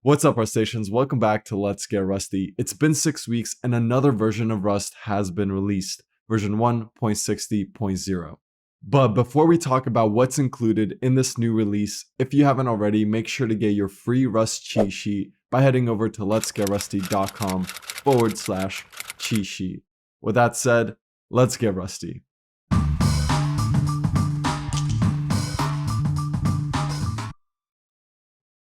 What's up, Rustaceans? Welcome back to Let's Get Rusty. It's been 6 weeks and another version of Rust has been released, version 1.60.0. But before we talk about what's included in this new release, if you haven't already, make sure to get your free Rust cheat sheet by heading over to letsgetrusty.com/cheat sheet. With that said, let's get rusty.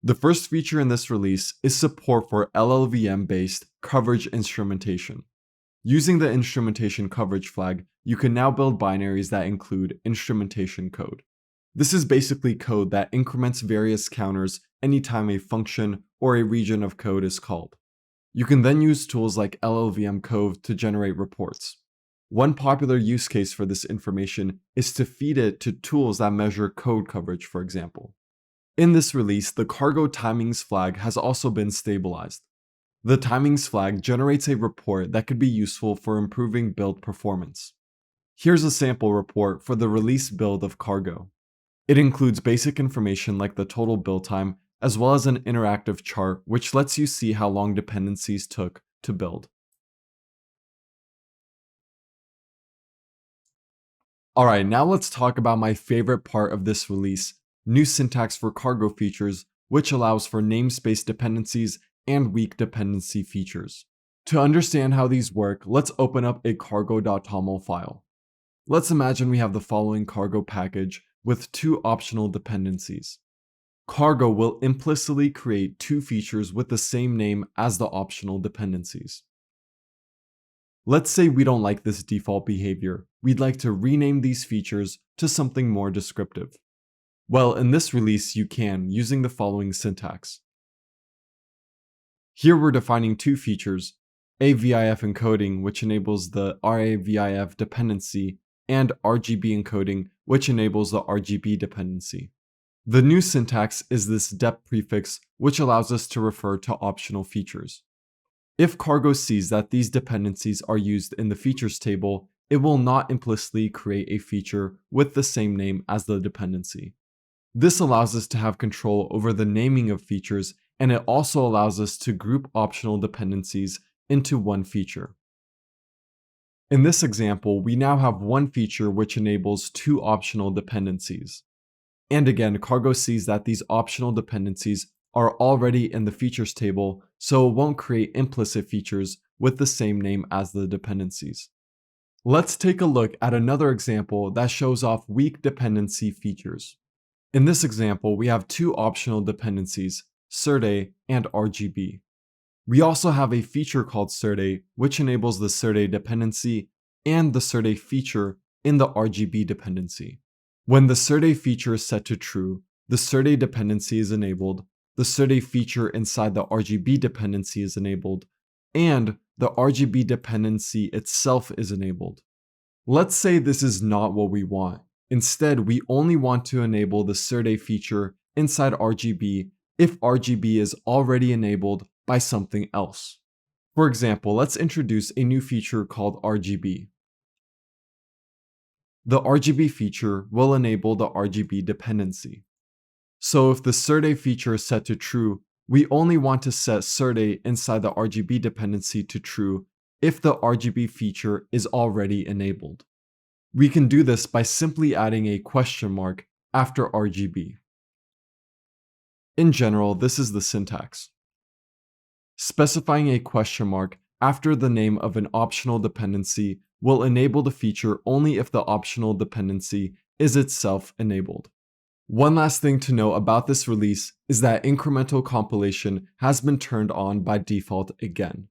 The first feature in this release is support for LLVM-based coverage instrumentation. Using the instrumentation coverage flag, you can now build binaries that include instrumentation code. This is basically code that increments various counters anytime a function or a region of code is called. You can then use tools like LLVM code to generate reports. One popular use case for this information is to feed it to tools that measure code coverage, for example. In this release, the cargo timings flag has also been stabilized. The timings flag generates a report that could be useful for improving build performance. Here's a sample report for the release build of cargo. It includes basic information like the total build time, as well as an interactive chart which lets you see how long dependencies took to build. Alright, now let's talk about my favorite part of this release: new syntax for cargo features, which allows for namespace dependencies and weak dependency features. To understand how these work, let's open up a cargo.toml file. Let's imagine we have the following cargo package with two optional dependencies. Cargo will implicitly create two features with the same name as the optional dependencies. Let's say we don't like this default behavior. We'd like to rename these features to something more descriptive. Well, in this release, you can, using the following syntax. Here we're defining two features, AVIF encoding, which enables the RAVIF dependency, and RGB encoding, which enables the RGB dependency. The new syntax is this dep prefix, which allows us to refer to optional features. If cargo sees that these dependencies are used in the features table, it will not implicitly create a feature with the same name as the dependency. This allows us to have control over the naming of features, and it also allows us to group optional dependencies into one feature. In this example, we now have one feature which enables two optional dependencies. And again, cargo sees that these optional dependencies are already in the features table, so it won't create implicit features with the same name as the dependencies. Let's take a look at another example that shows off weak dependency features. In this example, we have two optional dependencies, Serde and RGB. We also have a feature called Serde, which enables the Serde dependency and the Serde feature in the RGB dependency. When the Serde feature is set to true, the Serde dependency is enabled, the Serde feature inside the RGB dependency is enabled, and the RGB dependency itself is enabled. Let's say this is not what we want. Instead, we only want to enable the Serde feature inside RGB if RGB is already enabled by something else. For example, let's introduce a new feature called RGB. The RGB feature will enable the RGB dependency. So if the Serde feature is set to true, we only want to set Serde inside the RGB dependency to true if the RGB feature is already enabled. We can do this by simply adding a question mark after RGB. In general, this is the syntax. Specifying a question mark after the name of an optional dependency will enable the feature only if the optional dependency is itself enabled. One last thing to know about this release is that incremental compilation has been turned on by default again.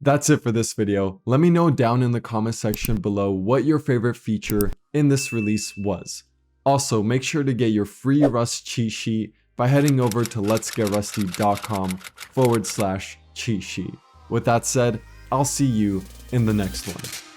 That's it for this video. Let me know down in the comment section below what your favorite feature in this release was. Also, make sure to get your free Rust cheat sheet by heading over to letsgetrusty.com/cheat sheet. With that said, I'll see you in the next one.